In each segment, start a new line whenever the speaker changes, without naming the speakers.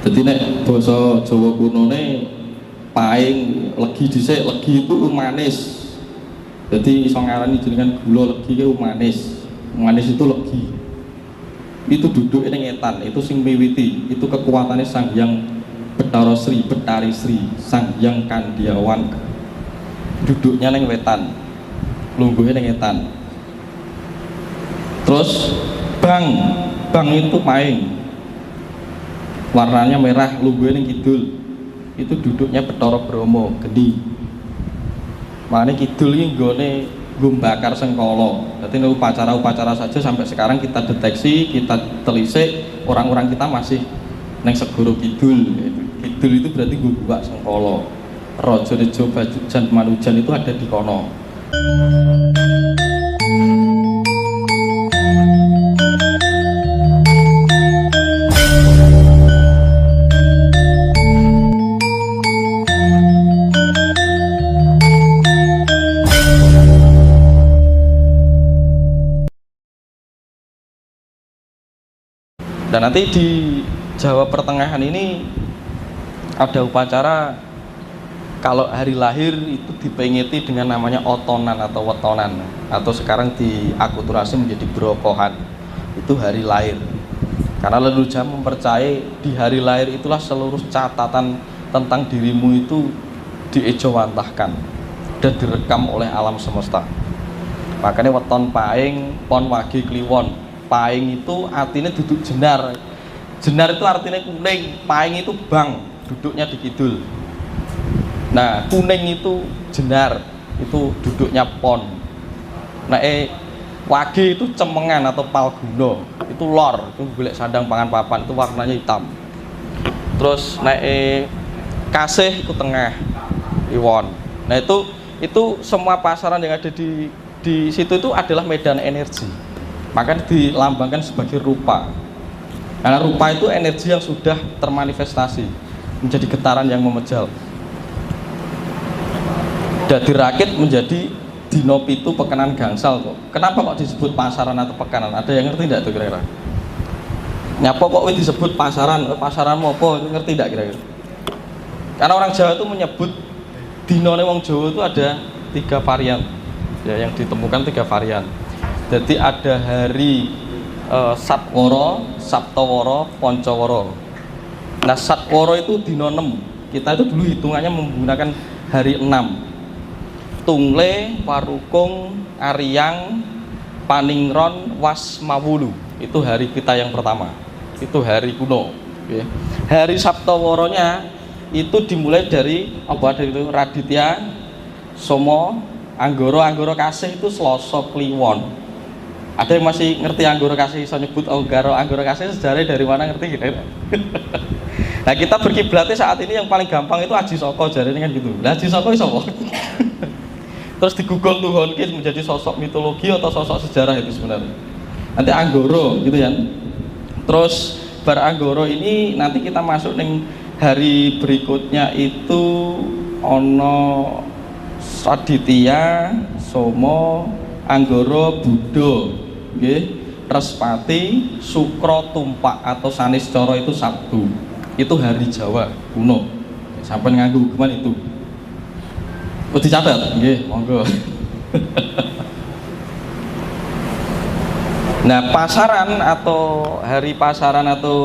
Jadi nek basa Jawa kunone paing legi dhisik, legi itu manis. Jadi iso ngarani jenengan gula legi itu manis. Manis itu legi. Itu duduk ning etan, itu sing miwiti, itu kekuatannya Sang Hyang Bathara Sri, Betari Sri, Sang Hyang Kandiawan. Duduknya ning wetan. Lungguhe ning etan. Terus bang itu paing. Warnanya merah, lungguhe ning kidul. Itu duduknya Bathara Brahma, geni. Makanya kidul ini nggone bakar sengkala. Jadi upacara-upacara saja sampai sekarang kita deteksi, kita telisik, orang-orang kita masih neng segoro kidul. Kidul itu berarti gubak sengkala. Raja Rejo Bajujan Manujan itu ada di kono. Dan nanti di Jawa Pertengahan ini ada upacara kalau hari lahir itu dipengeti dengan namanya otonan atau wetonan, atau sekarang diakulturasi menjadi brokohan. Itu hari lahir. Karena leluhur mempercayai di hari lahir itulah seluruh catatan tentang dirimu itu diejawantahkan dan direkam oleh alam semesta. Makanya weton paing, pon wage kliwon. Paing itu artinya duduk jenar. Jenar itu artinya kuning, paing itu bang, duduknya di kidul. Nah, kuning itu jenar, itu duduknya pon. Nah, wage itu cemengan atau palguna, itu lor, itu golek sandang pangan papan, itu warnanya hitam. Terus kasih itu tengah, iwon. Nah, itu semua pasaran yang ada di situ itu adalah medan energi. Maka dilambangkan sebagai rupa. Karena rupa itu energi yang sudah termanifestasi menjadi getaran yang memejal. Dadi rakit menjadi dino pitu pekenan gangsal kok. Kenapa kok disebut pasaran atau pekanan? Ada yang ngerti tidak tuh kira-kira? Nyapa kok disebut pasaran? Pasaran apa? Ngerti tidak kira-kira? Karena orang Jawa itu menyebut dinone wong Jawa itu ada 3 varian. Ya, yang ditemukan 3 varian. Jadi ada hari Satwara, Saptawara, Pancawara. Nah, Satwara itu dino 6. Kita itu dulu hitungannya menggunakan hari 6. Tungle, Warukung, Aryang, Paningron, Wasmawulu. Itu hari kita yang pertama. Itu hari kuno. Okay. Hari Saptawaranya itu dimulai dari dari itu Raditya, Somo, Anggara Kasih itu Selasa Kliwon. Ada yang masih ngerti Anggara Kasih, bisa nyebut Anggara Kasih sejarahnya dari mana, ngerti gitu? Nah, kita berkiblatnya saat ini yang paling gampang itu Aji Saka, jarene kan gitu. Lah Aji Saka iso apa? Terus di Google tuhon menjadi sosok mitologi atau sosok sejarah itu sebenarnya. Nanti Anggara gitu ya. Terus bar Anggara ini nanti kita masuk ning hari berikutnya itu ono Raditya, Somo, Anggara, Buddha. Nggih, Respati, Sukra, Tumpak atau Saniscara itu Sabtu. Itu hari Jawa kuno. Sampai nganggo hukuman itu. Wis dicatat, nggih, monggo. Nah, pasaran atau hari pasaran atau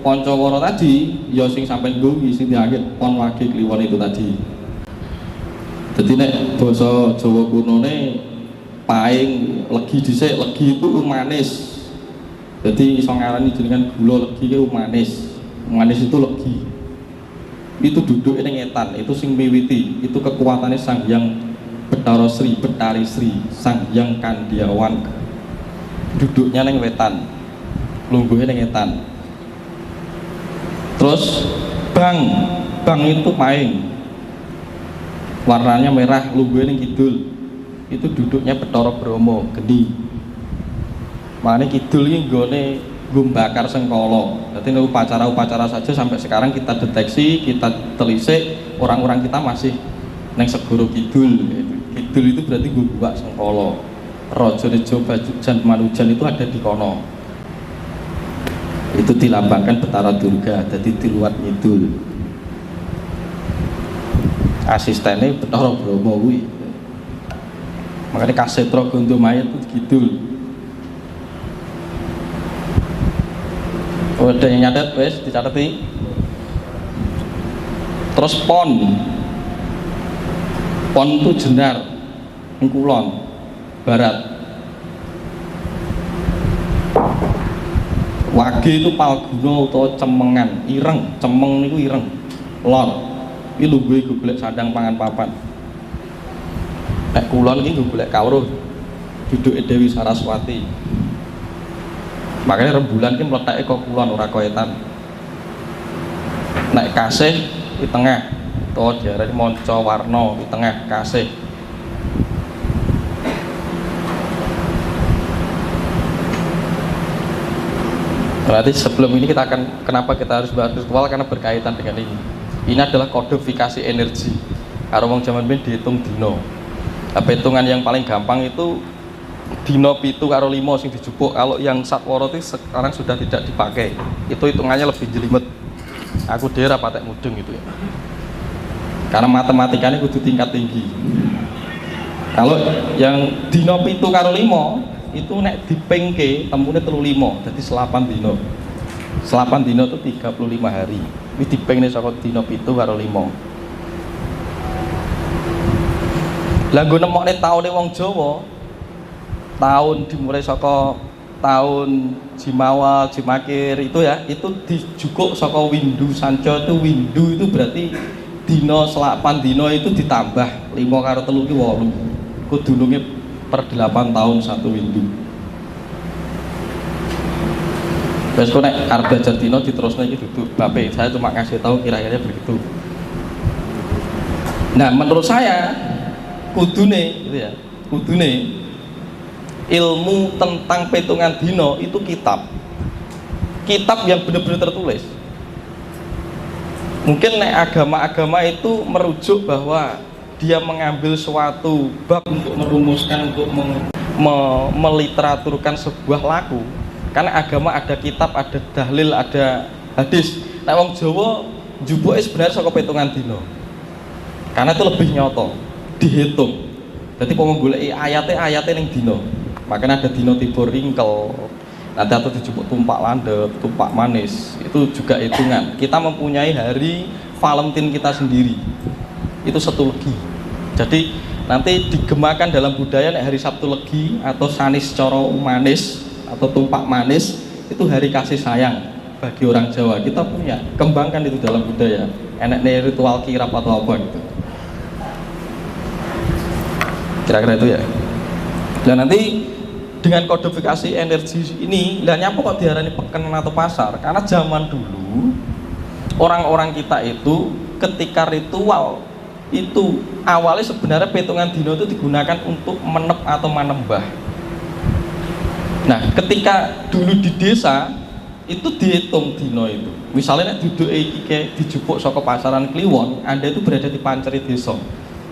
Pancawara tadi, ya sing sampeyan nggo sing dianggep pon wage kliwon itu tadi. Dadi nek basa Jawa kunone paing legi dhisik, legi itu manis. Jadi iso ngarani jenengan gula legi itu manis. Manis itu legi. Itu duduk ning etan, itu sing miwiti, itu kekuatannya Sang Hyang Bathara Sri, Betari Sri, Sang Hyang Kandiawan. Duduknya ning wetan. Lungguhe ning etan. Terus bang itu paing. Warnanya merah, lungguhe ning kidul. Itu duduknya Bathara Brahma, geni. Makanya kidul ini nggone bakar sengkala. Jadi upacara-upacara saja sampai sekarang kita deteksi, kita telisik, orang-orang kita masih neng segoro kidul. Kidul itu berarti gubak sengkala. Raja Rejo Bajujan Manujan itu ada di kono. Itu dilambangkan Betara Durga, jadi diluat ngidul. Asistennya Betara Bromo kuwi. Makanya Kasetra Gondomaya itu kidul. Oh, ada yang nyatet wes dicatati. Terus pon itu Jenar ing kulon barat. Wage itu Palguna utawa Cemengan, ireng, cemeng niku ireng. Lor iki lho gue golek sandang pangan papan. Nek kulon iki golek kawruh duduke Dewi Saraswati. Makanya rembulan ki mleteke kok kulon ora koetan. Nek kasih di tengah, utawa diarani manca warna di tengah kasih. Berarti sebelum ini kita akan, kenapa kita harus bahas ritual, karena berkaitan dengan ini. Ini adalah kodifikasi energi. Karo wong jaman biyen dihitung dino. Hitungan yang paling gampang itu dino 7 karo 5 sing dijupuk. Kalau yang satwara itu sekarang sudah tidak dipakai. Itu hitungannya lebih jelimet. Aku daerah patek mudeng itu ya. Karena matematikanya kudu tingkat tinggi. Kalau yang dino 7 karo 5 itu nek dipengke temune 35, jadi 8 dino. 8 dino itu 35 hari. Ini dipengke saka dino 7 karo 5. Lah nggo nemokne taune wong Jawa, tahun dimulai saka tahun Jimawa, Jimakir itu ya, itu dijukuk saka windu sanca. Itu windu itu berarti dino 8 dino itu ditambah 5 karo 3 ki 8. Ku dununge per 8 tahun satu windu. Terus kok nek arep belajar dino diterusno iki duduk bape. Saya cuma ngasih tahu kira-kira begitu. Nah, menurut saya kudune gitu ya. Kudune ilmu tentang perhitungan dino itu kitab yang benar-benar tertulis. Mungkin nek agama-agama itu merujuk bahwa dia mengambil suatu bab untuk merumuskan, untuk meliteraturkan sebuah laku. Karena agama ada kitab, ada dalil, ada hadis. Nek wong Jawa njupuke sebenarnya saka perhitungan dino. Karena itu lebih nyoto, dihitung. Jadi kalau goleki ayate ning dino. Makanya ada dino tiba ringkel, nanti atau dijupuk tumpak landep, tumpak manis, itu juga hitungan. Kita mempunyai hari Valentine kita sendiri, itu 1 legi. Jadi nanti digemakan dalam budaya hari Sabtu Legi atau Sanis Coro Manis atau tumpak manis, itu hari kasih sayang bagi orang Jawa. Kita punya, kembangkan itu dalam budaya. Enek ritual kirap atau apa gitu. Kira-kira itu ya. Dan nanti dengan kodifikasi energi ini, lah nyapa kok diarani pekenan atau pasar? Karena zaman dulu orang-orang kita itu ketika ritual itu awalnya sebenarnya perhitungan dino itu digunakan untuk menep atau manembah. Nah, ketika dulu di desa itu dihitung dino itu. Misalnya duduk iki dijupuk saka pasaran Kliwon, Anda itu berada di panceri desa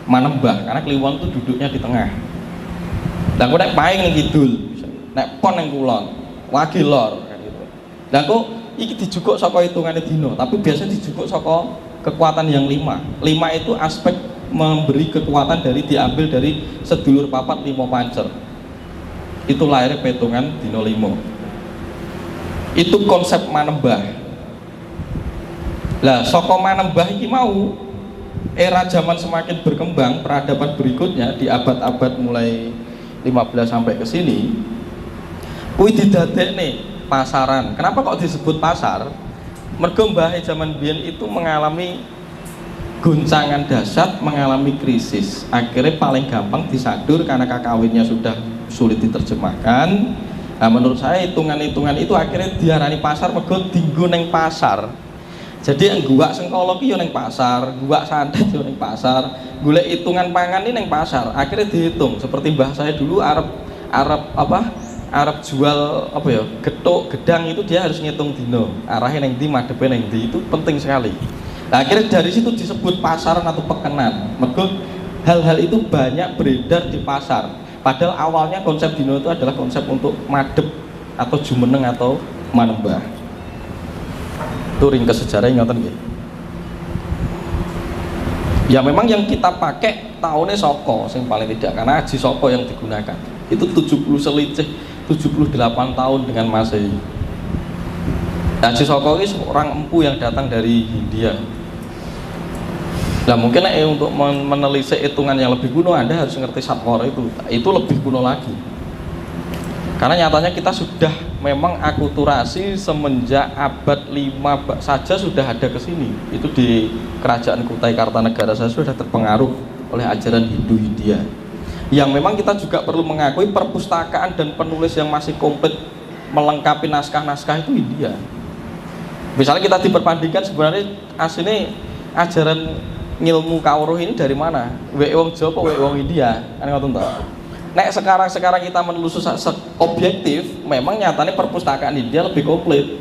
manembah, karena Kliwon itu duduknya di tengah. Dan kok nek paing ning kidul, nek pon ning kulon, wage lor kan gitu. Dan kok iki dijukuk saka hitungane dino, tapi biasanya dijukuk saka kekuatan yang 5. 5 itu aspek memberi kekuatan dari diambil dari sedulur papat 5 pancer. Itu lahirnya perhitungan dino 5. Itu konsep manembah. Lah saka manembah iki mau era zaman semakin berkembang, peradaban berikutnya di abad-abad mulai 15 sampai ke sini, kuwi didadekne pasaran. Kenapa kok disebut pasar? Mergo mbahe zaman biyen itu mengalami goncangan dahsyat, mengalami krisis. Akhirnya paling gampang disadur karena kakawinnya sudah sulit diterjemahkan. Nah, menurut saya hitungan-hitungan itu akhirnya diarani pasar mergo dienggo ning pasar. Jadi yang gua sengkolo ki yo ning pasar, gua santet yo ning pasar, golek hitungan pangan ini ning pasar. Akhirnya dihitung. Seperti mbah saya dulu Arab jual apa ya, getuk, gedang itu dia harus ngitung dino. Arahnya ning ndi, madhepe ning ndi, itu penting sekali. Nah, akhirnya dari situ disebut pasaran atau pekenan. Mergo hal-hal itu banyak beredar di pasar. Padahal awalnya konsep dino itu adalah konsep untuk madhep atau jumeneng atau manembah. Turing ke sejarah ngoten nggih. Ya memang yang kita pakai tahunnya soko sing paling tidak, karena haji soko yang digunakan itu 70 selisih 78 tahun dengan Masehi. Haji soko ini seorang empu yang datang dari Hindia. Nah mungkin untuk menelisik hitungan yang lebih kuno Anda harus ngerti Satwara itu lebih kuno lagi. Karena nyatanya kita sudah memang akulturasi semenjak abad 5 saja sudah ada ke sini. Itu di kerajaan Kutai Kartanegara saya sudah terpengaruh oleh ajaran Hindu Hindia. Yang memang kita juga perlu mengakui perpustakaan dan penulis yang masih komplit melengkapi naskah-naskah itu Hindia. Misalnya kita diperbandingkan sebenarnya aslinya ajaran ngilmu kawruh ini dari mana? Wong Jawa apa wong India? Kan ngoten to. Nek sekarang kita menelusuri objektif, memang nyatanya perpustakaan India lebih komplit.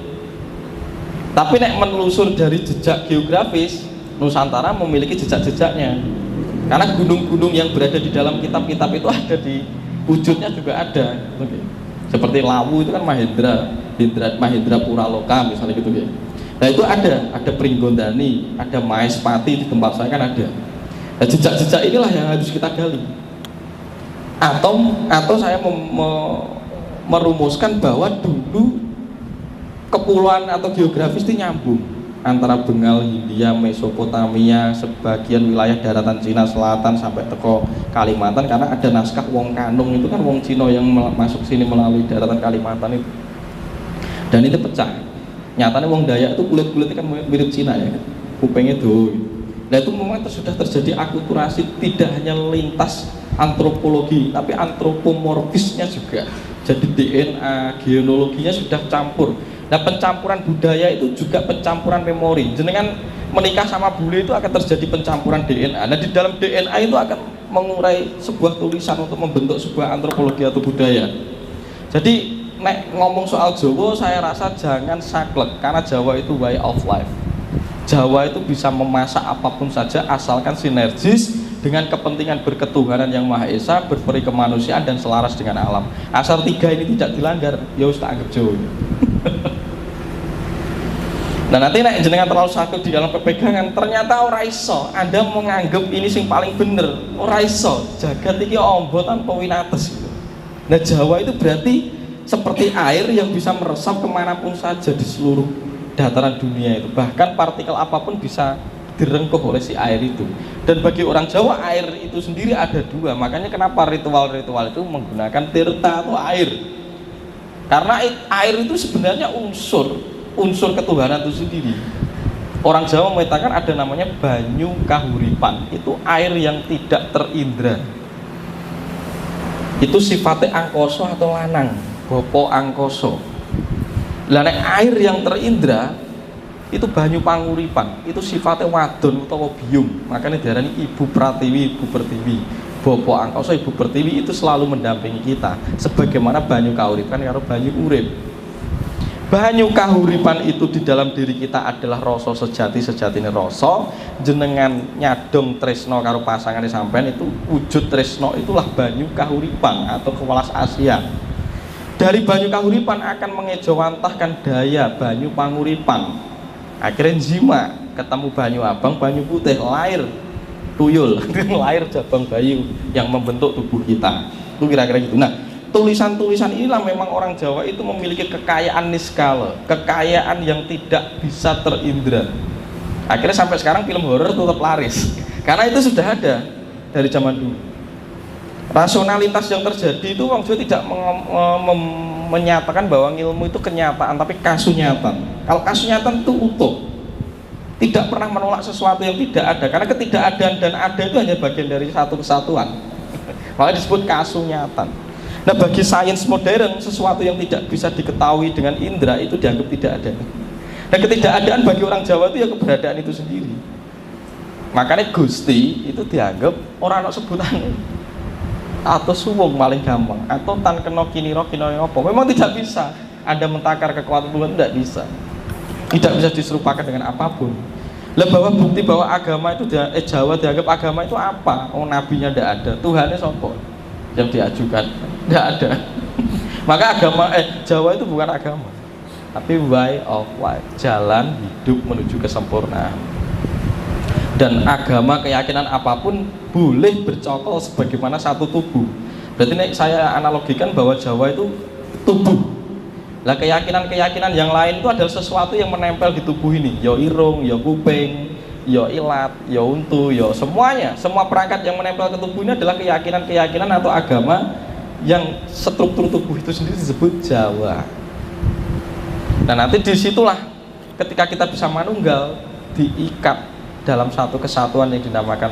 Tapi nek menelusur dari jejak geografis, Nusantara memiliki jejak-jejaknya. Karena gunung-gunung yang berada di dalam kitab-kitab itu ada di wujudnya juga ada. Seperti Lawu itu kan Mahendra Puraloka misalnya gitu ya. Nah itu ada Pringgondani, ada Maespati di tempat saya kan ada. Nah jejak-jejak inilah yang harus kita gali. Atau saya merumuskan bahwa dulu kepulauan atau geografis itu nyambung antara Bengal, Hindia, Mesopotamia, sebagian wilayah daratan Cina Selatan sampai teko Kalimantan, karena ada naskah Wong Kanung itu kan Wong Cina yang masuk sini melalui daratan Kalimantan itu. Dan itu pecah. Nyatanya Wong Dayak itu kulit-kulitnya kan mirip Cina ya kan, kupengnya do. Nah itu memang sudah terjadi akulturasi tidak hanya lintas antropologi tapi antropomorfisnya juga. Jadi DNA, genealoginya sudah campur. Nah pencampuran budaya itu juga pencampuran memori. Jenengan menikah sama bule itu akan terjadi pencampuran DNA. Nah di dalam DNA itu akan mengurai sebuah tulisan untuk membentuk sebuah antropologi atau budaya. Jadi nek ngomong soal Jawa saya rasa jangan saklek, karena Jawa itu way of life. Jawa itu bisa memasak apapun saja asalkan sinergis dengan kepentingan berketuhanan yang Maha Esa, berperi kemanusiaan dan selaras dengan alam. Asal tiga ini tidak dilanggar, ya wis tak anggap Jawa. Nah nanti nek jenengan terlalu sakit di dalam pepegangan, ternyata ora iso, Anda menganggap ini sing paling bener, ora iso. Jagat iki ombo tanpa winates. Nah Jawa itu berarti seperti air yang bisa meresap kemanapun saja di seluruh dataran dunia itu, bahkan partikel apapun bisa direngkuh oleh si air itu. Dan bagi orang Jawa air itu sendiri ada dua, makanya kenapa ritual-ritual itu menggunakan tirta atau air, karena air itu sebenarnya unsur ketuhanan itu sendiri. Orang Jawa mengatakan ada namanya banyu kahuripan, itu air yang tidak terindra, itu sifatnya angkoso atau lanang, bopo angkoso. Lah nek air yang terindra itu banyu panguripan, itu sifatnya wadon utawa biung, makanya diarani ibu pratiwi, ibu pertiwi. Bopo angkoso, ibu pertiwi itu selalu mendampingi kita, sebagaimana banyu kahuripan karo banyu urip. Banyu kahuripan itu di dalam diri kita adalah rasa sejatine rasa. Jenengan nyadong tresno karo pasangan sampean, itu wujud tresno itulah banyu kahuripan atau kewelas Asia. Dari banyu kahuripan akan mengejawantahkan daya banyu panguripan. Akhirnya jima, ketemu banyu abang, banyu putih, lahir tuyul, lahir jabang bayi yang membentuk tubuh kita. Itu kira-kira gitu. Nah, tulisan-tulisan inilah memang orang Jawa itu memiliki kekayaan niskala, kekayaan yang tidak bisa terindra. Akhirnya sampai sekarang film horor tetap laris, karena itu sudah ada dari zaman dulu. Rasionalitas yang terjadi itu orang Jawa tidak menyatakan bahwa ilmu itu kenyataan, tapi kasunyatan. Kalau kasunyatan itu utuh, tidak pernah menolak sesuatu yang tidak ada, karena ketidakadaan dan ada itu hanya bagian dari satu kesatuan. Makanya disebut kasunyatan. Nah bagi sains modern, sesuatu yang tidak bisa diketahui dengan indera itu dianggap tidak ada. Nah ketidakadaan bagi orang Jawa itu ya keberadaan itu sendiri. Makanya Gusti itu dianggap orang sebutan atau suwung paling gampang, atau tan kena kiniro apa, memang tidak bisa Anda mentakar kekuatan Tuhan, tidak bisa diserupakan dengan apapun. Lah bahwa bukti bahwa agama itu Jawa dianggap agama itu apa? Oh nabinya tidak ada, Tuhannya sopo yang diajukan tidak ada. Maka agama Jawa itu bukan agama. tapi way of life, jalan hidup menuju kesempurnaan. Dan agama, keyakinan apapun boleh bercokol sebagaimana satu tubuh. Berarti ini saya analogikan bahwa Jawa itu tubuh. Lah keyakinan-keyakinan yang lain itu adalah sesuatu yang menempel di tubuh ini. Ya irung, ya kuping, ya ilat, ya untu, ya semuanya. Semua perangkat yang menempel ke tubuh ini adalah keyakinan-keyakinan atau agama yang struktur tubuh itu sendiri disebut Jawa. Nah nanti disitulah ketika kita bisa manunggal, diikat dalam satu kesatuan yang dinamakan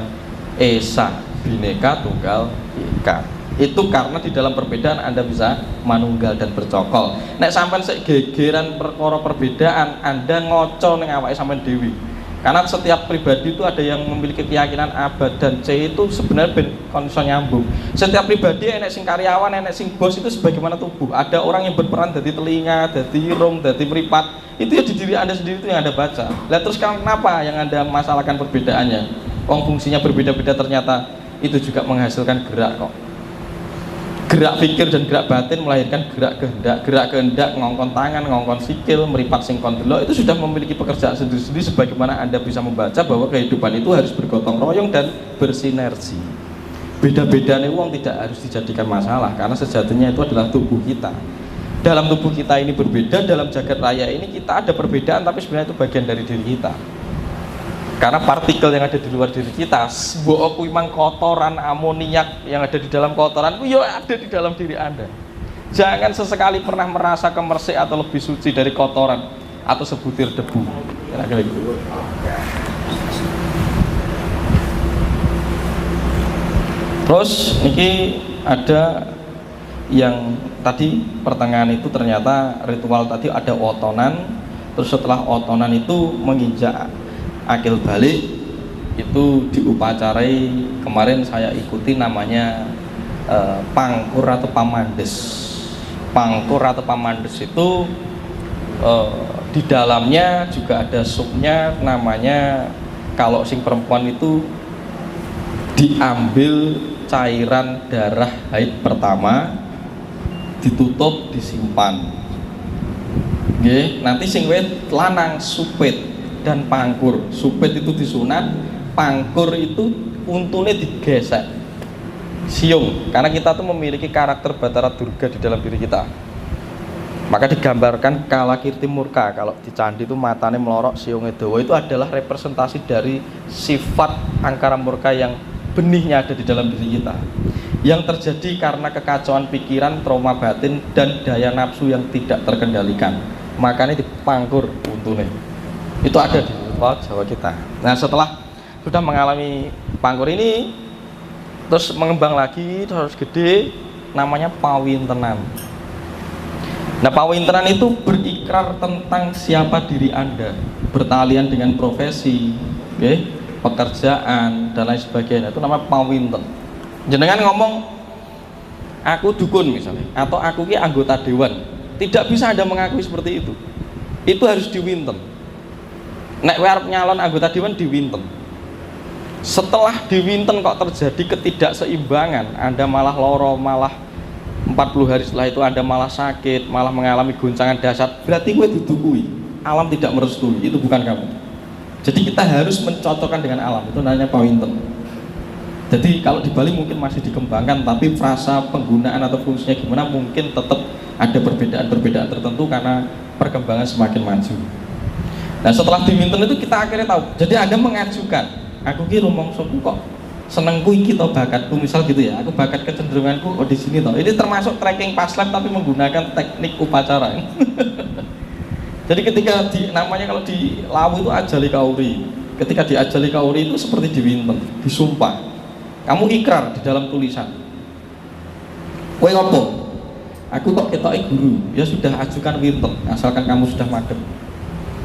Esa, Bhinneka Tunggal Ika. Itu karena di dalam perbedaan Anda bisa manunggal dan bercokol. Nek sampean sik gegeran perkara perbedaan, Anda ngoco ning awake sampean dewi. Karena setiap pribadi itu ada yang memiliki keyakinan A, B, dan C itu sebenarnya konsol nyambung. Setiap pribadi enek sing karyawan, enek sing bos itu sebagaimana tubuh. Ada orang yang berperan dari telinga, dari irung, dari meripat. Itu ya di diri Anda sendiri itu yang Anda baca. Lah terus kenapa yang Anda masalahkan perbedaannya? Fungsinya berbeda-beda, ternyata itu juga menghasilkan gerak kok. Gerak pikir dan gerak batin melahirkan gerak kehendak ngongkon tangan, ngongkon sikil, meripat singkon delok, itu sudah memiliki pekerjaan sendiri-sendiri sebagaimana Anda bisa membaca bahwa kehidupan itu harus bergotong royong dan bersinergi. Beda-bedanya uang tidak harus dijadikan masalah karena sejatinya itu adalah tubuh kita. Dalam tubuh kita ini berbeda, dalam jagat raya ini kita ada perbedaan tapi sebenarnya itu bagian dari diri kita. Karena partikel yang ada di luar diri kita, sebuah kuiman kotoran amoniak yang ada di dalam kotoran itu ya ada di dalam diri Anda. Jangan sesekali pernah merasa kemersik atau lebih suci dari kotoran atau sebutir debu. Kira-kira gitu. Terus ini ada yang tadi pertengahan itu ternyata ritual tadi ada otonan, terus setelah otonan itu menginjak akil balik itu diupacarai. Kemarin saya ikuti namanya pangkur atau pamandes. Pangkur atau pamandes itu di dalamnya juga ada supnya, namanya kalau sing perempuan itu diambil cairan darah haid pertama, ditutup, disimpan. Nggih, nanti sing wit lanang supit dan pangkur. Supit itu disunat, pangkur itu untune digesek, siung, karena kita tuh memiliki karakter Batara Durga di dalam diri kita. Maka digambarkan Kalakirti murka, kalau di candi itu matanya melorok, siungnya dawa, itu adalah representasi dari sifat angkara murka yang benihnya ada di dalam diri kita, yang terjadi karena kekacauan pikiran, trauma batin, dan daya nafsu yang tidak terkendalikan. Makanya dipangkur untune. Itu ada di laut Jawa kita. Nah setelah sudah mengalami pangkur ini, terus mengembang lagi, terus gede, namanya pawintenan. Nah pawintenan itu berikrar tentang siapa diri Anda, bertalian dengan profesi, okay, pekerjaan dan lain sebagainya. Itu namanya pawinten. Jenengan ngomong aku dukun misalnya, atau aku ki anggota dewan, tidak bisa Anda mengakui seperti itu. Itu harus diwinten. Nek arep nyalon anggota dewan diwinten. Setelah diwinten kok terjadi ketidakseimbangan, Anda malah loro, malah 40 hari setelah itu Anda malah sakit, malah mengalami goncangan dahsyat, berarti gue didukui. Alam tidak merestui, itu bukan kamu. Jadi kita harus mencocokkan dengan alam, itu namanya pawinten. Jadi kalau di Bali mungkin masih dikembangkan, tapi frasa penggunaan atau fungsinya gimana mungkin tetap ada perbedaan-perbedaan tertentu karena perkembangan semakin maju. Nah setelah diminten itu kita akhirnya tahu. Jadi Anda mengajukan, aku ki rumongsoku kok senengku iki to bakatku, misal gitu ya. Aku bakat kecenderunganku di sini toh. Ini termasuk tracking paslet tapi menggunakan teknik upacara. Jadi ketika namanya kalau di Lawu itu ajali kauri. Ketika diajali kauri itu seperti diwinten, disumpah. Kamu ikrar di dalam tulisan. Kowe ngopo? Aku kok ketoke guru. Ya sudah, ajukan winten asalkan kamu sudah madhep.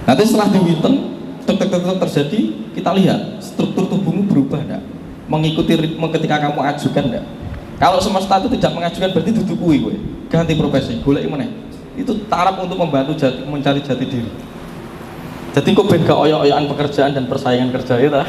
Nanti setelah diwinten terjadi, kita lihat struktur tubuhmu berubah enggak, mengikuti ritme ketika kamu ajukan enggak. Kalau semesta itu tidak mengajukan berarti dudukui gue, ganti profesi, golek meneh. Itu taraf untuk membantu mencari jati diri. Jadi kok ben gak oyok-oyokan pekerjaan dan persaingan kerja itu.